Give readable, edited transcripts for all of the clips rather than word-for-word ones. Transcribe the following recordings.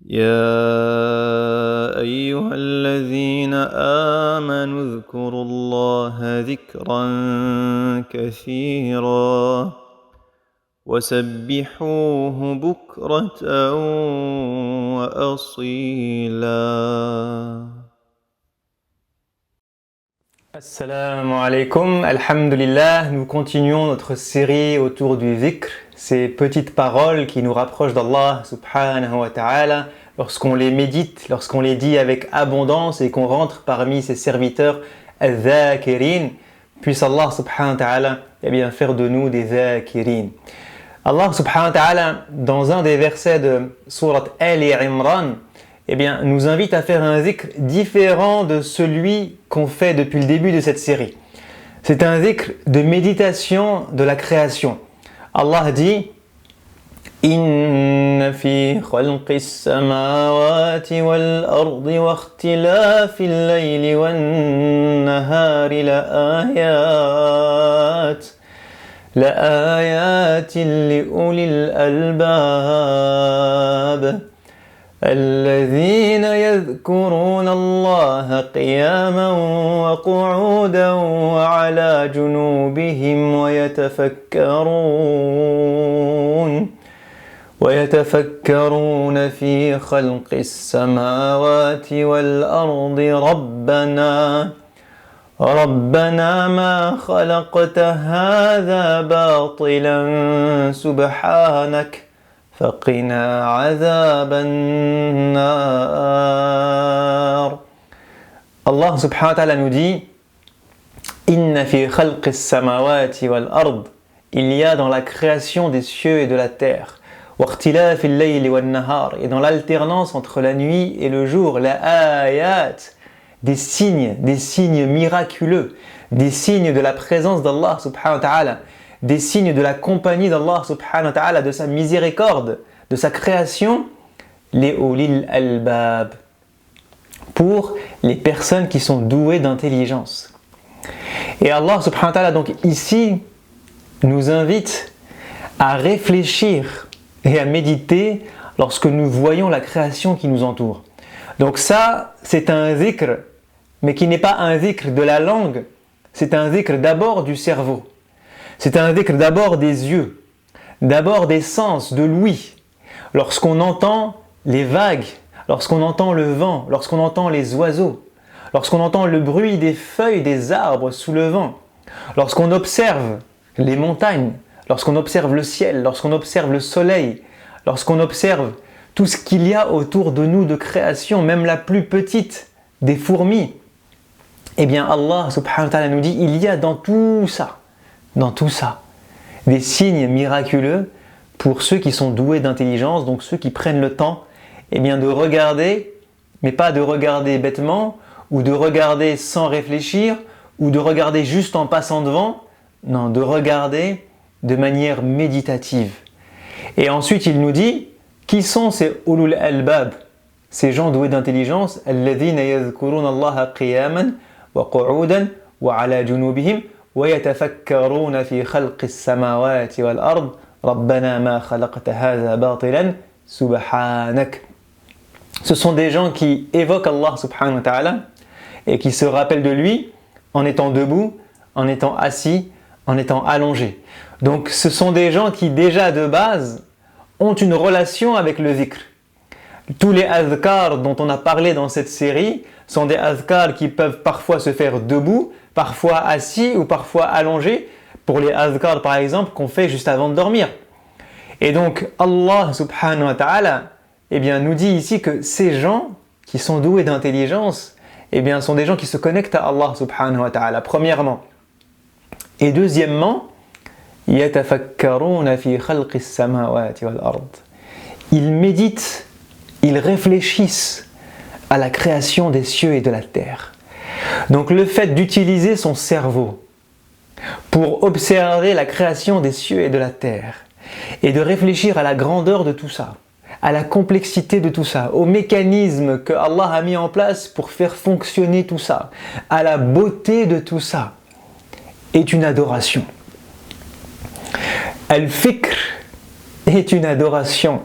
يا أيها الذين آمنوا اذكروا الله ذكرا كثيرا وسبحوه بكرة وأصيلا. Assalamu alaikum, alhamdulillah, nous continuons notre série autour du dhikr, ces petites paroles qui nous rapprochent d'Allah subhanahu wa ta'ala lorsqu'on les médite, lorsqu'on les dit avec abondance et qu'on rentre parmi ses serviteurs al-dhakirin. Puisse Allah subhanahu wa ta'ala bien faire de nous des dhakirin. Allah subhanahu wa ta'ala, dans un des versets de sourate Ali Imran, nous invite à faire un dhikr différent de celui qu'on fait depuis le début de cette série. C'est un dhikr de méditation de la création. Allah dit Inna fi khalqis samawati wal ardi wa ikhtilafil layli wan nahari la ayatin li ulil albab. الذين يذكرون الله قياما وقعودا وعلى جنوبهم ويتفكرون في خلق السماوات والأرض ربنا ما خلقت هذا باطلا سبحانك فقنا عذاب النار. Allah subhanahu wa ta'ala nous dit Inna fi khalqis samawati wal ard, il y a dans la création des cieux et de la terre, wa ikhtilafil layli wan nahar, et dans l'alternance entre la nuit et le jour, la ayat, des signes miraculeux, des signes de la présence d'Allah subhanahu wa ta'ala, des signes de la compagnie d'Allah subhanahu wa ta'ala, de sa miséricorde, de sa création, les ulil albab, pour les personnes qui sont douées d'intelligence. Et Allah subhanahu wa ta'ala donc ici nous invite à réfléchir et à méditer lorsque nous voyons la création qui nous entoure. Donc ça, c'est un dhikr, mais qui n'est pas un dhikr de la langue, c'est un dhikr d'abord du cerveau. C'est un dhikr d'abord des yeux, d'abord des sens, de l'ouïe. Lorsqu'on entend les vagues, lorsqu'on entend le vent, lorsqu'on entend les oiseaux, lorsqu'on entend le bruit des feuilles des arbres sous le vent, lorsqu'on observe les montagnes, lorsqu'on observe le ciel, lorsqu'on observe le soleil, lorsqu'on observe tout ce qu'il y a autour de nous de création, même la plus petite des fourmis, Allah subhanahu wa ta'ala nous dit, il y a dans tout ça, des signes miraculeux pour ceux qui sont doués d'intelligence, donc ceux qui prennent le temps de regarder, mais pas de regarder bêtement, ou de regarder sans réfléchir, ou de regarder juste en passant devant, non, de regarder de manière méditative. Et ensuite il nous dit, qui sont ces ulul albab, ces gens doués d'intelligence, alladhina yadhkuruna Allaha qiyaman wa qu'udan wa ala junubihim ويتفكرون في خلق السماوات والأرض ربنا ما خلقت هذا باطلا سبحانك. Ce sont des gens qui évoquent Allah subhanahu wa ta'ala et qui se rappellent de lui en étant debout, en étant assis, en étant allongés. Donc ce sont des gens qui déjà de base ont une relation avec le dhikr. Tous les adhkars dont on a parlé dans cette série sont des adhkars qui peuvent parfois se faire debout, parfois assis ou parfois allongés, pour les adhkars par exemple qu'on fait juste avant de dormir. Et donc Allah subhanahu wa ta'ala nous dit ici que ces gens qui sont doués d'intelligence sont des gens qui se connectent à Allah subhanahu wa ta'ala, premièrement. Et deuxièmement, yatafakkaruna fi khalqis samawati wal ard. Ils méditent, ils réfléchissent à la création des cieux et de la terre. Donc le fait d'utiliser son cerveau pour observer la création des cieux et de la terre et de réfléchir à la grandeur de tout ça, à la complexité de tout ça, au mécanisme que Allah a mis en place pour faire fonctionner tout ça, à la beauté de tout ça, est une adoration. Al-Fikr est une adoration.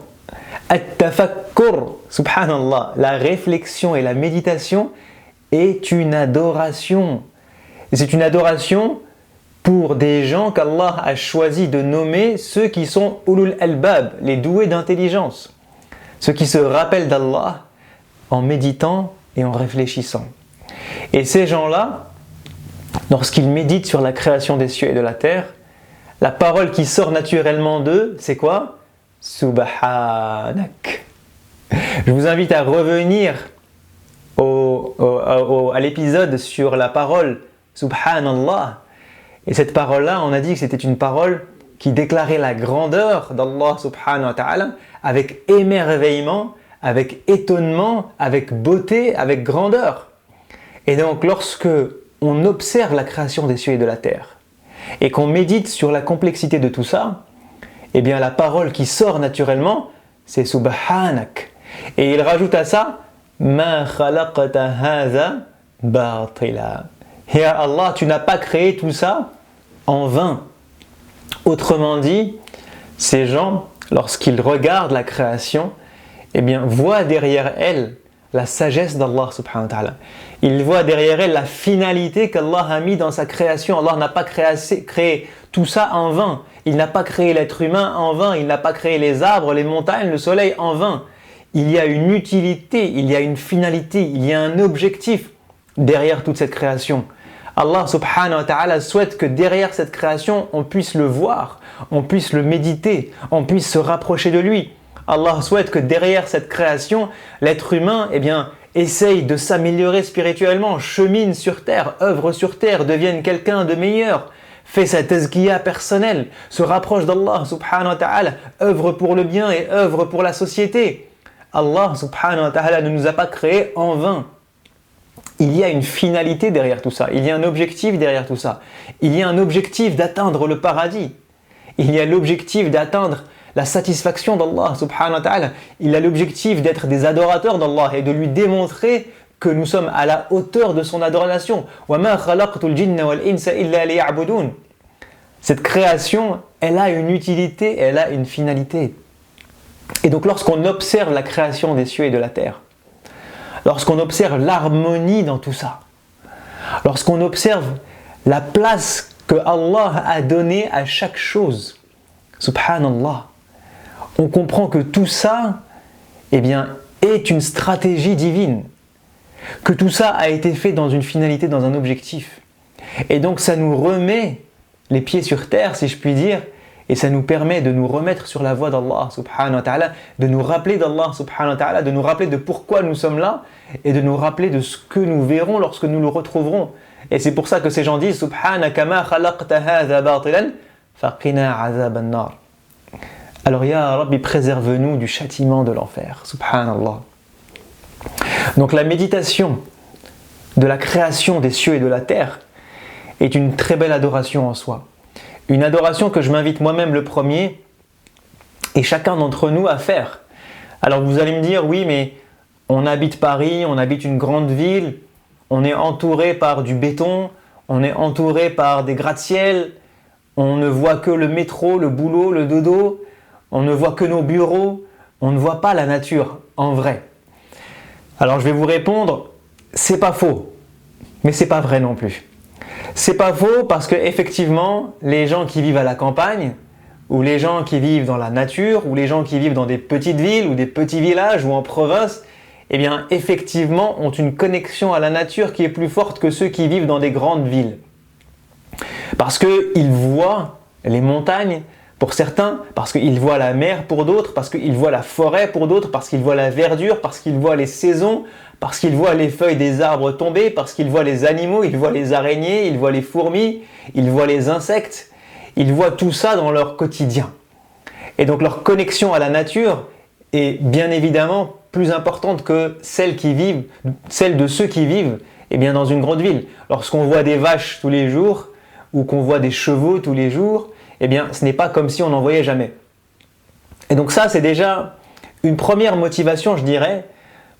At-tafakkur, subhanallah, la réflexion et la méditation est une adoration. Et c'est une adoration pour des gens qu'Allah a choisi de nommer ceux qui sont ulul albab, les doués d'intelligence. Ceux qui se rappellent d'Allah en méditant et en réfléchissant. Et ces gens-là, lorsqu'ils méditent sur la création des cieux et de la terre, la parole qui sort naturellement d'eux, c'est quoi? Subhanak. Je vous invite à revenir à l'épisode sur la parole Subhanallah. Et cette parole-là, on a dit que c'était une parole qui déclarait la grandeur d'Allah subhanahu wa ta'ala avec émerveillement, avec étonnement, avec beauté, avec grandeur. Et donc lorsque on observe la création des cieux et de la terre et qu'on médite sur la complexité de tout ça, eh bien la parole qui sort naturellement, c'est Subhanak. Et il rajoute à ça Ma khalaqta hadha batila. Ya Allah, tu n'as pas créé tout ça en vain. Autrement dit, ces gens, lorsqu'ils regardent la création, eh bien, voient derrière elle la sagesse d'Allah subhanahu wa ta'ala. Ils voient derrière elle la finalité qu'Allah a mis dans sa création. Allah n'a pas créé tout ça en vain. Il n'a pas créé l'être humain en vain. Il n'a pas créé les arbres, les montagnes, le soleil en vain. Il y a une utilité, il y a une finalité, il y a un objectif derrière toute cette création. Allah subhanahu wa ta'ala souhaite que derrière cette création, on puisse le voir, on puisse le méditer, on puisse se rapprocher de lui. Allah souhaite que derrière cette création, l'être humain, eh bien, essaye de s'améliorer spirituellement, chemine sur terre, œuvre sur terre, devienne quelqu'un de meilleur, fait sa tazkiya personnelle, se rapproche d'Allah subhanahu wa ta'ala, œuvre pour le bien et œuvre pour la société. Allah subhanahu wa ta'ala ne nous a pas créés en vain. Il y a une finalité derrière tout ça, il y a un objectif derrière tout ça. Il y a un objectif d'atteindre le paradis. Il y a l'objectif d'atteindre la satisfaction d'Allah subhanahu wa ta'ala. Il y a l'objectif d'être des adorateurs d'Allah et de lui démontrer que nous sommes à la hauteur de son adoration. وَمَا خَلَقْتُ الْجِنَّ وَالْإِنسَ إِلَّا لِيَعْبُدُونَ. Cette création, elle a une utilité, elle a une finalité. Et donc lorsqu'on observe la création des cieux et de la terre, lorsqu'on observe l'harmonie dans tout ça, lorsqu'on observe la place que Allah a donnée à chaque chose, subhanallah, on comprend que tout ça, eh bien, est une stratégie divine, que tout ça a été fait dans une finalité, dans un objectif. Et donc ça nous remet les pieds sur terre, si je puis dire, et ça nous permet de nous remettre sur la voie d'Allah subhanahu wa ta'ala, de nous rappeler d'Allah subhanahu wa ta'ala, de nous rappeler de pourquoi nous sommes là, et de nous rappeler de ce que nous verrons lorsque nous le retrouverons. Et c'est pour ça que ces gens disent Subhanaka ma khalaqta hadha batilan faqina azab an-nar. Alors ya Rabbi, préserve-nous du châtiment de l'enfer. Subhanallah. Donc la méditation de la création des cieux et de la terre est une très belle adoration en soi. Une adoration que je m'invite moi-même le premier et chacun d'entre nous à faire. Alors vous allez me dire, oui, mais on habite Paris, on habite une grande ville, on est entouré par du béton, on est entouré par des gratte-ciel, on ne voit que le métro, le boulot, le dodo, on ne voit que nos bureaux, on ne voit pas la nature en vrai. Alors je vais vous répondre, c'est pas faux, mais c'est pas vrai non plus. C'est pas faux parce que effectivement, les gens qui vivent à la campagne, ou les gens qui vivent dans la nature, ou les gens qui vivent dans des petites villes ou des petits villages ou en province, eh bien effectivement ont une connexion à la nature qui est plus forte que ceux qui vivent dans des grandes villes. Parce qu'ils voient les montagnes pour certains, parce qu'ils voient la mer pour d'autres, parce qu'ils voient la forêt pour d'autres, parce qu'ils voient la verdure, parce qu'ils voient les saisons, parce qu'ils voient les feuilles des arbres tomber, parce qu'ils voient les animaux, ils voient les araignées, ils voient les fourmis, ils voient les insectes, ils voient tout ça dans leur quotidien. Et donc leur connexion à la nature est bien évidemment plus importante que celle de ceux qui vivent eh bien, dans une grande ville. Lorsqu'on voit des vaches tous les jours, ou qu'on voit des chevaux tous les jours, eh bien ce n'est pas comme si on n'en voyait jamais. Et donc ça c'est déjà une première motivation, je dirais,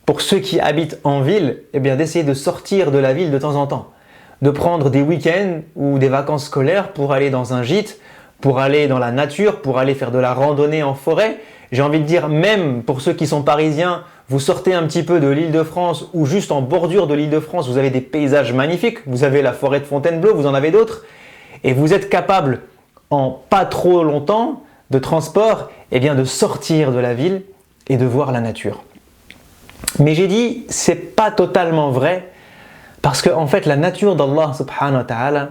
pour ceux qui habitent en ville, eh bien d'essayer de sortir de la ville de temps en temps, de prendre des week-ends ou des vacances scolaires pour aller dans un gîte, pour aller dans la nature, pour aller faire de la randonnée en forêt, J'ai envie de dire, même pour ceux qui sont parisiens, vous sortez un petit peu de l'Île-de-France ou juste en bordure de l'Île-de-France, vous avez des paysages magnifiques, vous avez la forêt de Fontainebleau, vous en avez d'autres, et vous êtes capable, en pas trop longtemps de transport, eh bien de sortir de la ville et de voir la nature. Mais j'ai dit, c'est pas totalement vrai, parce qu'en fait, la nature d'Allah subhanahu wa ta'ala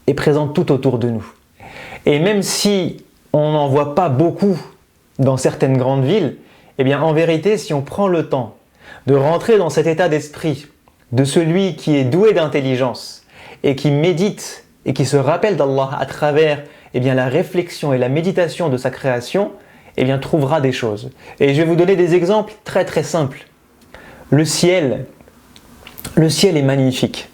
est présente tout autour de nous. Et même si on n'en voit pas beaucoup dans certaines grandes villes, eh bien en vérité, si on prend le temps de rentrer dans cet état d'esprit de celui qui est doué d'intelligence et qui médite et qui se rappelle d'Allah à travers eh bien, la réflexion et la méditation de sa création, eh bien trouvera des choses. Et je vais vous donner des exemples très très simples. Le ciel est magnifique.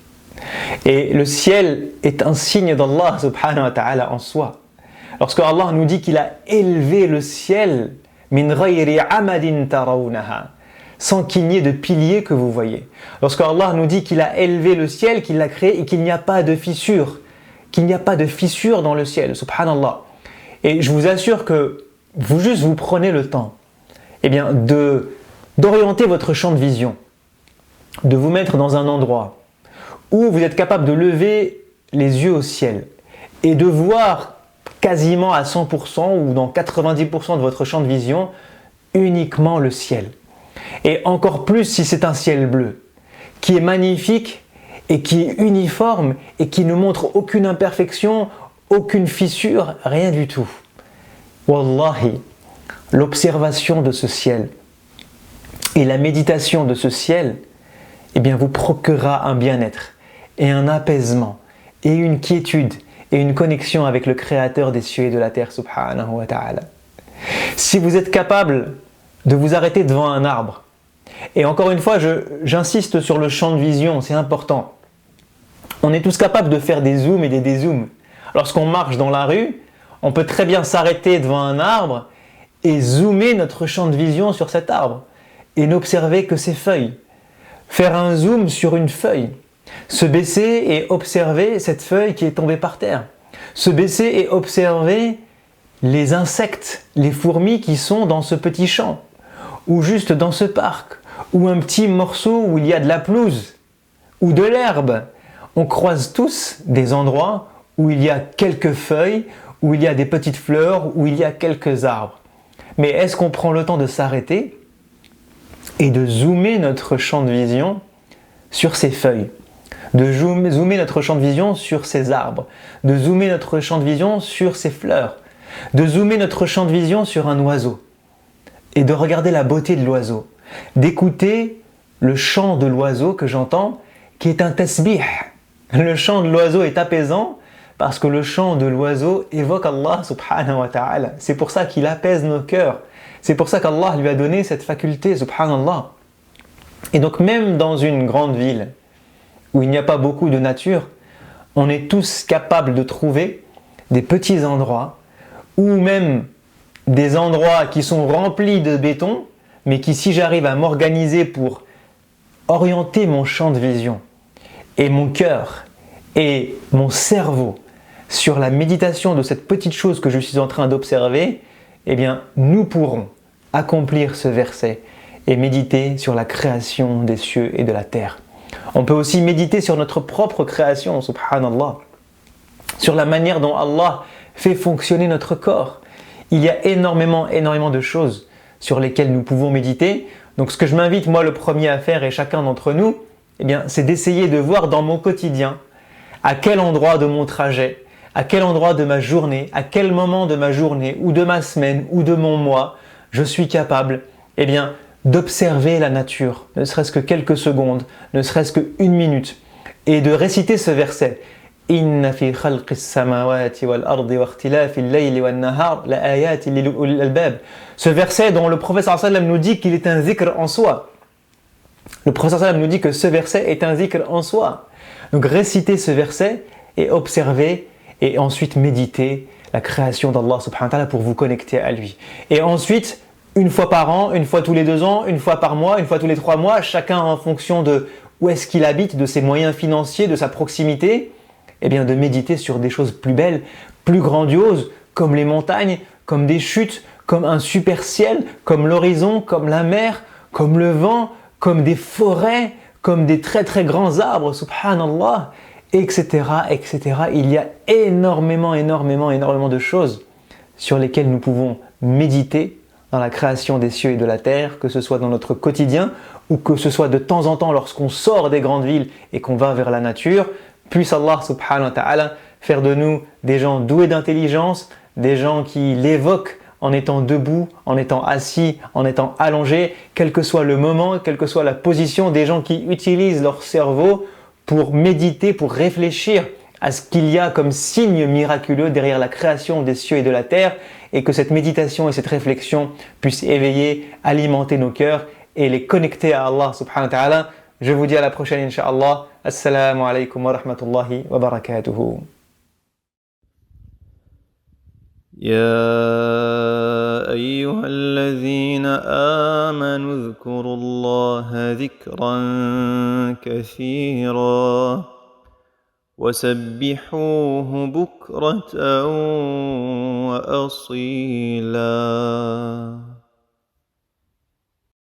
Et le ciel est un signe d'Allah subhanahu wa ta'ala en soi. Lorsque Allah nous dit qu'il a élevé le ciel, min ghayri amadin tarawnaha, sans qu'il n'y ait de piliers que vous voyez. Lorsque Allah nous dit qu'il a élevé le ciel, qu'il l'a créé et qu'il n'y a pas de fissure, dans le ciel, subhanallah. Et je vous assure que vous prenez le temps, eh bien, d'orienter votre champ de vision, de vous mettre dans un endroit où vous êtes capable de lever les yeux au ciel et de voir quasiment à 100% ou dans 90% de votre champ de vision uniquement le ciel. Et encore plus si c'est un ciel bleu, qui est magnifique et qui est uniforme et qui ne montre aucune imperfection, aucune fissure, rien du tout. Wallahi, l'observation de ce ciel et la méditation de ce ciel, eh bien, vous procurera un bien-être et un apaisement et une quiétude et une connexion avec le Créateur des cieux et de la terre, subhanahu wa ta'ala. Si vous êtes capable de vous arrêter devant un arbre, et encore une fois, j'insiste sur le champ de vision, c'est important. On est tous capables de faire des zooms et des dézooms. Lorsqu'on marche dans la rue, on peut très bien s'arrêter devant un arbre et zoomer notre champ de vision sur cet arbre et n'observer que ses feuilles. Faire un zoom sur une feuille, se baisser et observer cette feuille qui est tombée par terre. Se baisser et observer les insectes, les fourmis qui sont dans ce petit champ, ou juste dans ce parc, ou un petit morceau où il y a de la pelouse, ou de l'herbe. On croise tous des endroits où il y a quelques feuilles, où il y a des petites fleurs, où il y a quelques arbres. Mais est-ce qu'on prend le temps de s'arrêter et de zoomer notre champ de vision sur ces feuilles, de zoomer notre champ de vision sur ces arbres, de zoomer notre champ de vision sur ces fleurs, de zoomer notre champ de vision sur un oiseau et de regarder la beauté de l'oiseau, d'écouter le chant de l'oiseau que j'entends qui est un tasbih. Le chant de l'oiseau est apaisant parce que le chant de l'oiseau évoque Allah subhanahu wa ta'ala. C'est pour ça qu'il apaise nos cœurs. C'est pour ça qu'Allah lui a donné cette faculté, subhanallah. Et donc même dans une grande ville où il n'y a pas beaucoup de nature, on est tous capables de trouver des petits endroits ou même des endroits qui sont remplis de béton, mais qui, si j'arrive à m'organiser pour orienter mon champ de vision et mon cœur et mon cerveau sur la méditation de cette petite chose que je suis en train d'observer, eh bien, nous pourrons accomplir ce verset et méditer sur la création des cieux et de la terre. On peut aussi méditer sur notre propre création, subhanallah, sur la manière dont Allah fait fonctionner notre corps. Il y a énormément de choses sur lesquelles nous pouvons méditer. Donc ce que je m'invite moi le premier à faire et chacun d'entre nous, eh bien, c'est d'essayer de voir dans mon quotidien à quel endroit de mon trajet, à quel endroit de ma journée, à quel moment de ma journée ou de ma semaine ou de mon mois, je suis capable eh bien, d'observer la nature, ne serait-ce que quelques secondes, ne serait-ce qu'une minute, et de réciter ce verset. Inna fi khalqis samawati wal ardi wa ikhtilafil layli wan nahar la ayatin lil ulil albab. Ce verset dont le prophète sallallahu alayhi wa sallam nous dit qu'il est un zikr en soi. Le prophète sallallahu alayhi wa sallam nous dit que ce verset est un zikr en soi. Donc réciter ce verset et observer et ensuite méditer la création d'Allah subhanahu wa ta'ala pour vous connecter à lui. Et ensuite, une fois par an, une fois tous les 2 ans, une fois par mois, une fois tous les 3 mois, chacun en fonction de où est-ce qu'il habite, de ses moyens financiers, de sa proximité, eh bien de méditer sur des choses plus belles, plus grandioses, comme les montagnes, comme des chutes, comme un super ciel, comme l'horizon, comme la mer, comme le vent, comme des forêts, comme des très très grands arbres, subhanallah, etc., etc. Il y a énormément de choses sur lesquelles nous pouvons méditer dans la création des cieux et de la terre, que ce soit dans notre quotidien ou que ce soit de temps en temps lorsqu'on sort des grandes villes et qu'on va vers la nature. Puisse Allah subhanahu wa ta'ala faire de nous des gens doués d'intelligence, des gens qui l'évoquent en étant debout, en étant assis, en étant allongés, quel que soit le moment, quelle que soit la position, des gens qui utilisent leur cerveau pour méditer, pour réfléchir à ce qu'il y a comme signe miraculeux derrière la création des cieux et de la terre, et que cette méditation et cette réflexion puissent éveiller, alimenter nos cœurs et les connecter à Allah subhanahu wa ta'ala. Je vous dis à la prochaine incha'Allah. Assalamu alaikum wa rahmatullahi wa barakatuhu. يا أيها الذين آمنوا اذكروا الله ذكرا كثيرا وسبحوه بكرة وأصيلا